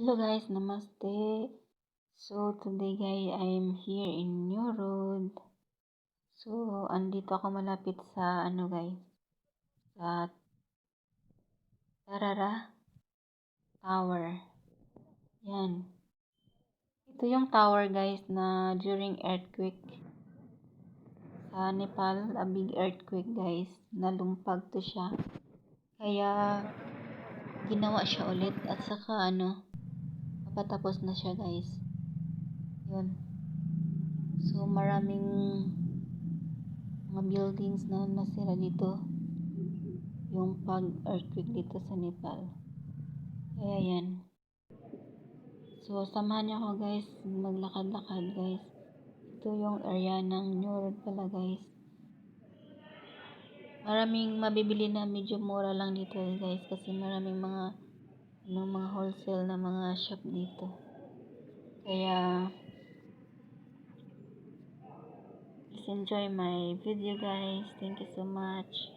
Hello guys, namaste. So today guys, I'm here in New Road. So andito ako malapit sa guys, sa Tarara Tower. Yan. Ito yung tower guys na during earthquake sa Nepal, a big earthquake guys. Nalumpag to siya. Kaya ginawa siya ulit at saka papatapos na siya guys. Yun. So maraming mga buildings na nasira dito yung pag-earthquake dito sa Nepal. Kaya yan. So samahan niyo ako guys, maglakad-lakad guys. Ito yung area ng New Road pala guys. Maraming mabibili na medyo mura lang dito guys kasi maraming mga wholesale na mga shop dito. Kaya please enjoy my video guys. Thank you so much.